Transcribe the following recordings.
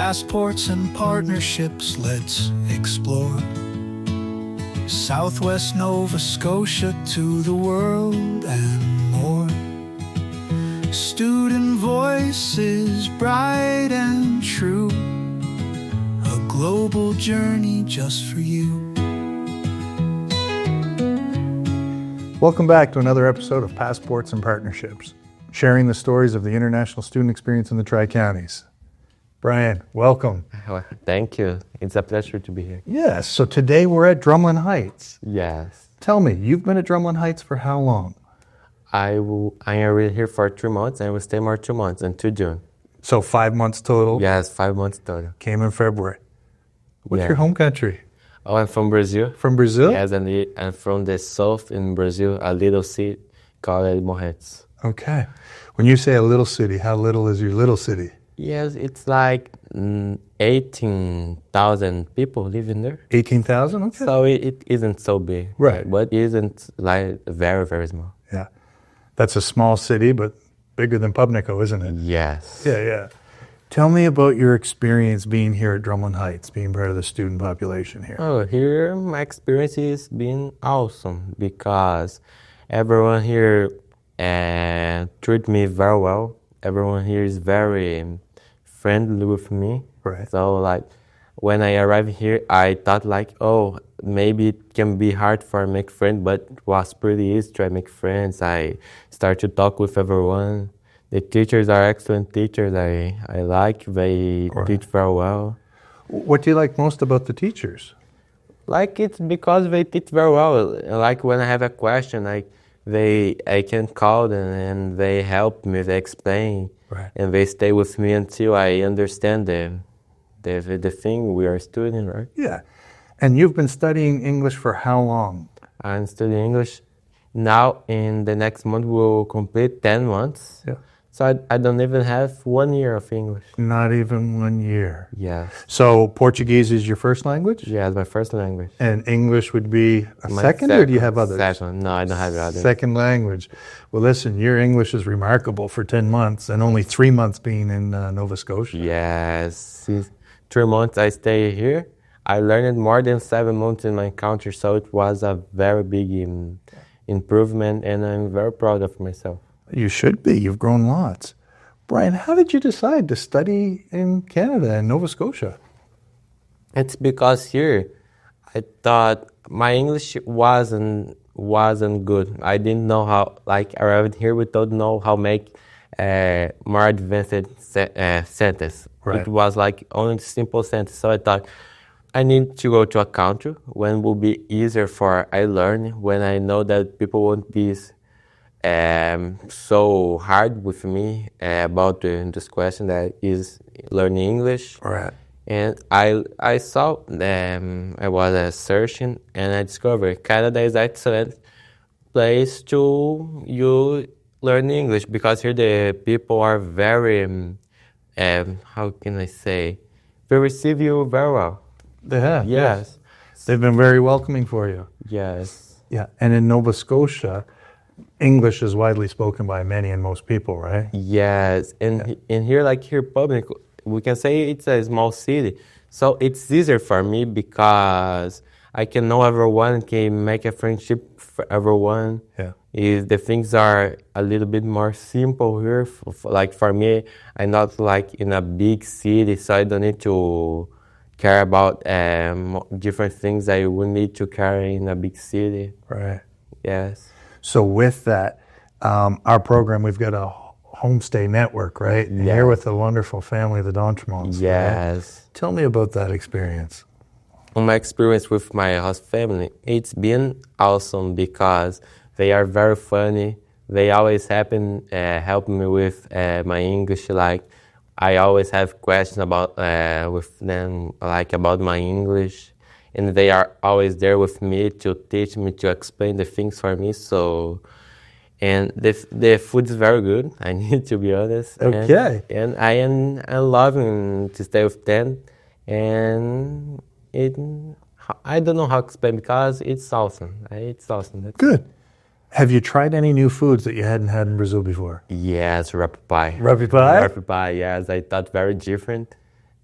passports and partnerships, let's explore Southwest Nova Scotia to the world and more. Student voices, bright and true, a global journey just for you. Welcome back to another episode of Passports and Partnerships, sharing the stories of the international student experience in the Tri-Counties. Bryan, welcome. Thank you. It's a pleasure to be here. Yes, so today we're at Drumlin Heights. Yes. Tell me, you've been at Drumlin Heights for how long? I am already here for 3 months and I will stay more 2 months until June. So 5 months total? Yes, 5 months total. Came in February. What's your home country? Oh, I'm from Brazil. From Brazil? Yes, and I'm from the south in Brazil, a little city called Morretes. Okay. When you say a little city, how little is your little city? Yes, it's like 18,000 people living there. 18,000? Okay. So it isn't so big. Right. But it isn't like very, very small. Yeah. That's a small city, but bigger than Pubnico, isn't it? Yes. Yeah. Tell me about your experience being here at Drumlin Heights, being part of the student population here. Oh, here my experience has been awesome because everyone here treat me very well. Everyone here is very friendly with me. Right. So like when I arrived here, I thought like, oh, maybe it can be hard for make friends, but it was pretty easy to make friends. I start to talk with everyone. The teachers are excellent teachers. I like, they teach very well. What do you like most about the teachers? Like it's because they teach very well. Like when I have a question, I can call them and they help me, they explain. Right. And they stay with me until I understand the thing we are studying, right? Yeah. And you've been studying English for how long? I'm studying English. Now, in the next month, we'll complete 10 months. Yeah. So I don't even have 1 year of English. Not even 1 year. Yes. So Portuguese is your first language? Yeah, it's my first language. And English would be a second, or do you have others? Second. No, I don't have others. Second language. Well, listen, your English is remarkable for 10 months and only 3 months being in Nova Scotia. Yes. Since 3 months I stay here. I learned more than 7 months in my country, so it was a very big improvement, and I'm very proud of myself. You should be. You've grown lots. Bryan, how did you decide to study in Canada and Nova Scotia? It's because here I thought my English wasn't good. I didn't know how, like I arrived here, we don't know how make more advanced sentence. Right. It was like only simple sentence. So I thought I need to go to a country when it will be easier for I learn, when I know that people won't be so hard with me about this question that is learning English. Right. And I saw I was searching and I discovered Canada is an excellent place to you learn English because here the people are very how can I say, they receive you very well. They have. Yes. They've been very welcoming for you. Yes. Yeah. And in Nova Scotia, English is widely spoken by many and most people, right? Yes. And in here, like here, public, we can say it's a small city. So it's easier for me because I can know everyone, can make a friendship for everyone. Yeah. If the things are a little bit more simple here, like for me, I'm not like in a big city, so I don't need to care about different things I would need to carry in a big city. Right. Yes. So with that, our program, we've got a homestay network, right? And you're with the wonderful family, the D'Entremonts. Yes. Right? Tell me about that experience. My experience with my host family, it's been awesome because they are very funny. They always help me with my English. Like I always have questions about with them, like about my English, and they are always there with me to teach me, to explain the things for me. So, and the food is very good. I need to be honest. Okay. And I am loving to stay with them, and I don't know how to explain because it's awesome. It's awesome. That's Good. Have you tried any new foods that you hadn't had in Brazil before? Yes, rapid pie. Rapid pie? Rapid pie, yes. I thought very different.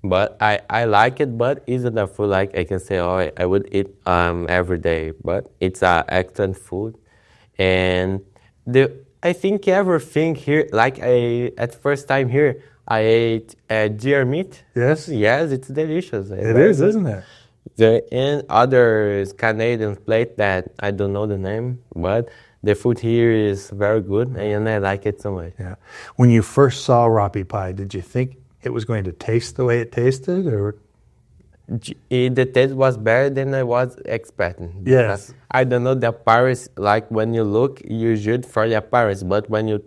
But I like it, but isn't a food like I can say, oh, I would eat every day. But it's excellent food. And I think everything here, like at first time here, I ate deer meat. Yes? Yes, it's delicious. It is, isn't it? And other Canadian plate that I don't know the name, but the food here is very good, and I like it so much. Yeah. When you first saw Rapi pie, did you think it was going to taste the way it tasted, or? The taste was better than I was expecting. Yes. I don't know the appearance, like when you look, you judge for the appearance, but when you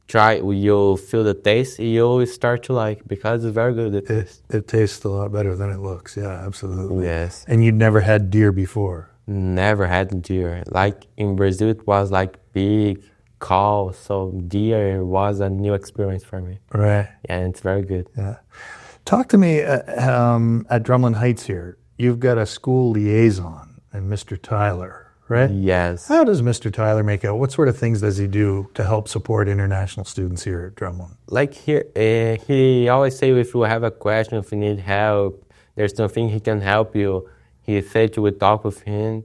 try, you feel the taste, you start to like, because it's very good. It tastes a lot better than it looks. Yeah, absolutely. Yes. And you'd never had deer before? Never had deer. Like in Brazil, it was like big cow, so deer was a new experience for me. Right. Yeah, and it's very good. Yeah. Talk to me at Drumlin Heights here. You've got a school liaison, and Mr. Tyler, right? Yes. How does Mr. Tyler make out? What sort of things does he do to help support international students here at Drumlin? Like here, he always say if you have a question, if you need help, there's something he can help you. He said you would talk with him.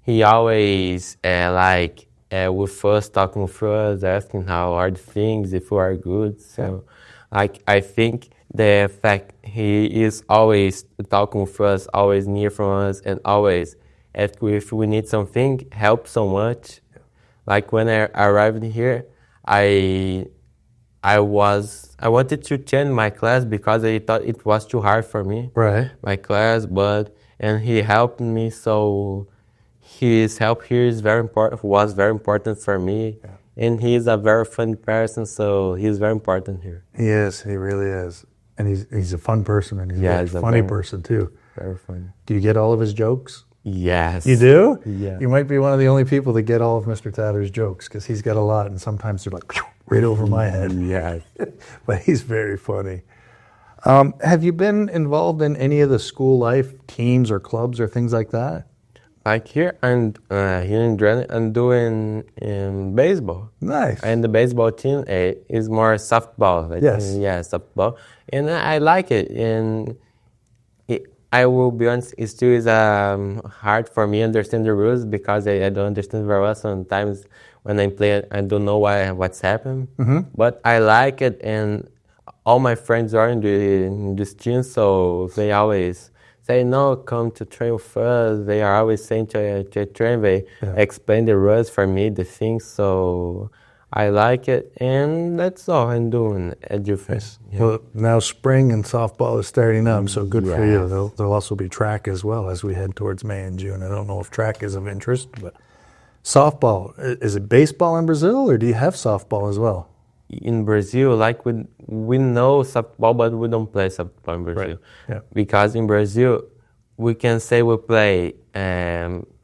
He always with us, talking with us, asking how are the things, if we are good. So, I think the fact he is always talking with us, always near from us, and always ask if we need something, help so much. Like when I arrived here, I wanted to change my class because I thought it was too hard for me. Right. My class, and he helped me, so his help here is was very important for me. Yeah. And he's a very fun person, so he's very important here. He is, he really is. And he's a fun person, and he's a funny person too. Very funny. Do you get all of his jokes? Yes. You do? Yeah. You might be one of the only people that get all of Mr. Tyler's jokes, because he's got a lot, and sometimes they're like right over my head. Yes. But he's very funny. Have you been involved in any of the school life teams or clubs or things like that? Like here in Dren, I'm doing baseball. Nice. And the baseball team is more softball. Yes. Yeah, softball. And I like it. And I will be honest, it still is hard for me to understand the rules because I don't understand very well. Sometimes when I play it, I don't know what's happened. Mm-hmm. But I like it, and all my friends are in this team, so they always say, no, come to train with us. They are always saying to train. They explain the rules for me, the things. So I like it, and that's all I'm doing at Jufes. Yeah. Well, now spring and softball is starting up, so good for you. There'll also be track as well as we head towards May and June. I don't know if track is of interest, but softball. Is it baseball in Brazil, or do you have softball as well? In Brazil, like we know softball, but we don't play softball in Brazil. Right. Yeah. Because in Brazil, we can say we play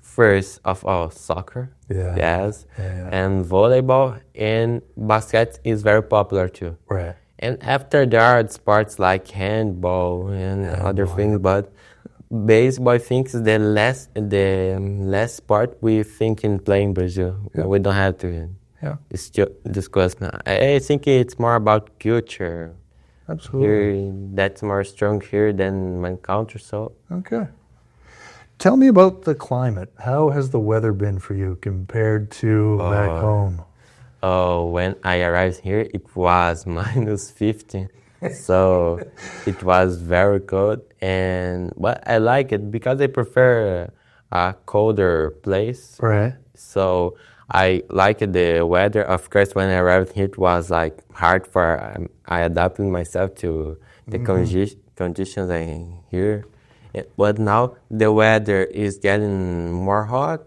first of all soccer, and volleyball, and basket is very popular too. Right. And after there are sports like handball and other things, but baseball I think is the last sport we think in playing in Brazil. Yeah. We don't have to. Yeah. It's just discussed now. I think it's more about culture. Absolutely. Here, that's more strong here than my country. So okay. Tell me about the climate. How has the weather been for you compared to back home? Oh, when I arrived here, it was minus 15. So it was very cold, but I like it because I prefer a colder place. Right. So I liked the weather. Of course, when I arrived here, it was like hard for I adapted myself to the conditions I here. But now the weather is getting more hot.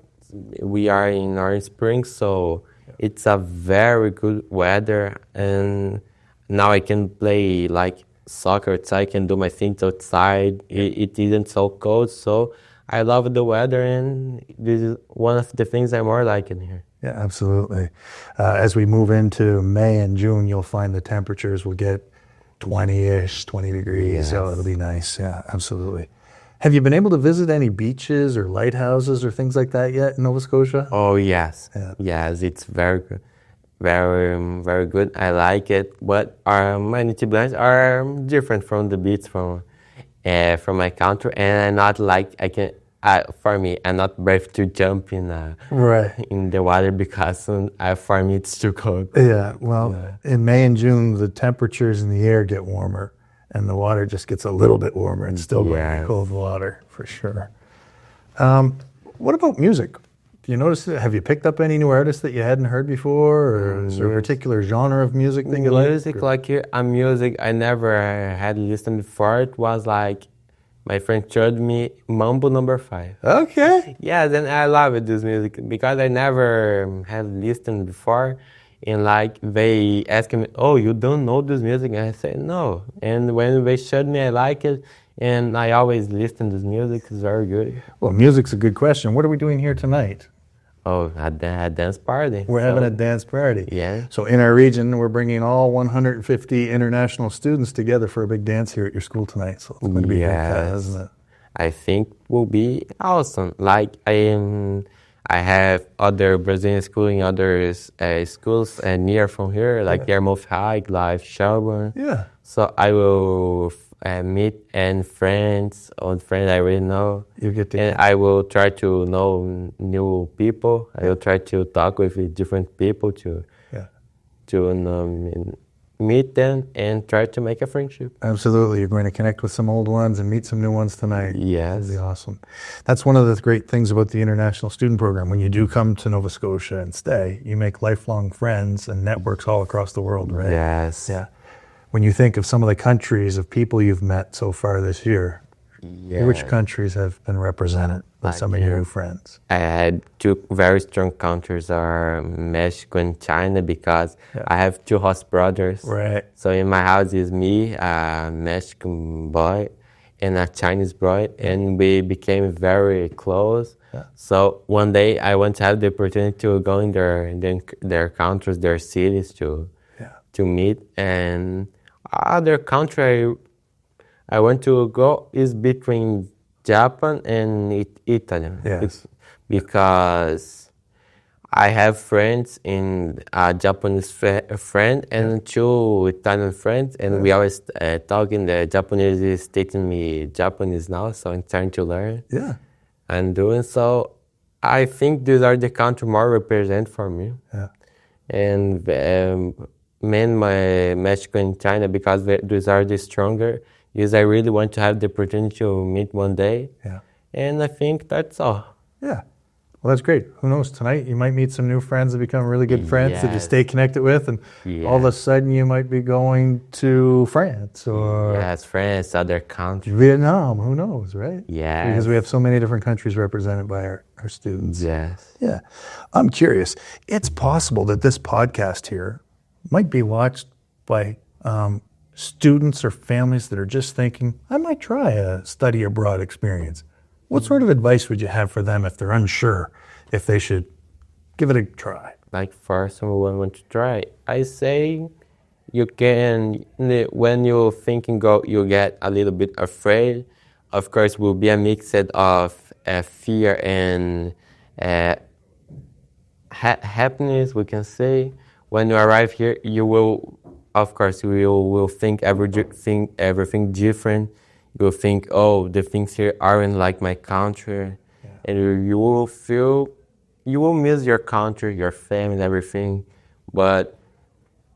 We are in our spring, so it's a very good weather. And now I can play like soccer outside. I can do my things outside. It isn't so cold, so I love the weather, and this is one of the things I more like in here. Yeah, absolutely. As we move into May and June, you'll find the temperatures will get 20-ish, 20 degrees, Yes. so it'll be nice. Yeah, absolutely. Have you been able to visit any beaches or lighthouses or things like that yet in Nova Scotia? Oh, yes. Yeah. Yes, it's very good. Very, very good. I like it. But our many Tiblans are different from the beach. from my country, and I'm not like I can. For me, I'm not brave to jump Right. in the water because for me it's too cold. Yeah. Well, in May and June, the temperatures in the air get warmer, and the water just gets a little bit warmer. It's still going to be cold water for sure. What about music? Do you notice? Have you picked up any new artists that you hadn't heard before, or is there a particular genre of music that you like? Music I never had listened before. It was like my friend showed me Mambo No. 5. Okay. Yeah, then I love it, this music because I never had listened before. And like they asked me, "Oh, you don't know this music?" And I said, "No." And when they showed me, I like it, and I always listen to this music. It's very good. Well, music's a good question. What are we doing here tonight? Oh, a dance party. We're having a dance party. Yeah. So in our region, we're bringing all 150 international students together for a big dance here at your school tonight. So it's going to be fantastic, isn't it? I think will be awesome. Like I have other Brazilian schools in other schools near from here, like Yarmouth High, like Shelburne. Yeah. So I will meet friends I already know. I will try to know new people. I will try to talk with different people to meet them and try to make a friendship. Absolutely. You're going to connect with some old ones and meet some new ones tonight. Yes. That'll be awesome. That's one of the great things about the International Student Program. When you do come to Nova Scotia and stay, you make lifelong friends and networks all across the world, right? Yes. Yeah. When you think of some of the countries of people you've met so far this year, which countries have been represented by some of your new friends? I had two very strong countries are Mexico and China because I have two host brothers. Right. So in my house is me, a Mexican boy, and a Chinese boy, and we became very close. Yeah. So one day I want to have the opportunity to go in their countries, their cities to meet. And other country I want to go is between Japan and Italy. Yes. Because I have friends in a Japanese friend and two Italian friends, and we always talk in the Japanese is teaching me Japanese now, so I'm trying to learn. Yeah. And doing so, I think these are the countries more represent for me. Yeah. And my Mexico and China, because these are the stronger, because I really want to have the opportunity to meet one day. Yeah. And I think that's all. Yeah. Well, that's great. Who knows? Tonight you might meet some new friends that become really good friends that you stay connected with, and all of a sudden you might be going to France or France, other countries, Vietnam. Who knows, right? Yeah. Because we have so many different countries represented by our students. Yes. Yeah. I'm curious. It's possible that this podcast here might be watched by students or families that are just thinking, I might try a study abroad experience. What sort of advice would you have for them if they're unsure if they should give it a try? Like for someone who wants to try, I say you can, when you think and go, you get a little bit afraid. Of course, will be a mix of fear and happiness, we can say. When you arrive here, you will, of course, you will think everything different. You will think, oh, the things here aren't like my country. Yeah. And you will miss your country, your family, everything. But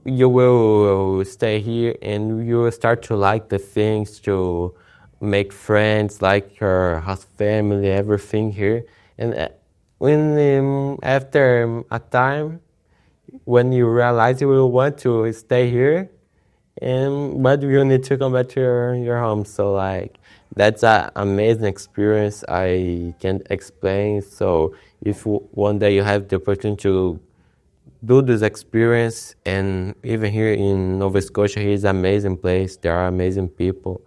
you will stay here and you will start to like the things, to make friends, like your host family, everything here. And when after a time, when you realize you will want to stay here, but you need to come back to your home. So like that's an amazing experience I can't explain. So if one day you have the opportunity to do this experience, and even here in Nova Scotia, here is an amazing place. There are amazing people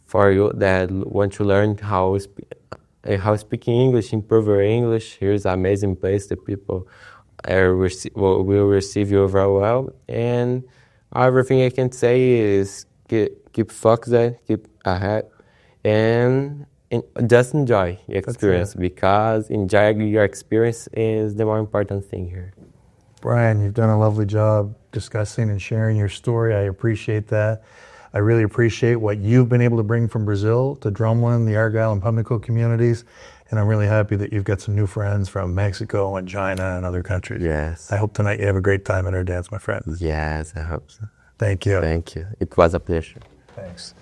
for you that want to learn how speaking English, improve your English. Here's an amazing place. The people will receive you very well. And everything I can say is keep focused, keep ahead, and just enjoy your experience, because enjoying your experience is the more important thing here. Bryan, you've done a lovely job discussing and sharing your story. I appreciate that. I really appreciate what you've been able to bring from Brazil to Drumlin, the Argyle and Pimlico communities. And I'm really happy that you've got some new friends from Mexico and China and other countries. Yes. I hope tonight you have a great time at our dance, my friend. Yes, I hope so. Thank you. Thank you. It was a pleasure. Thanks.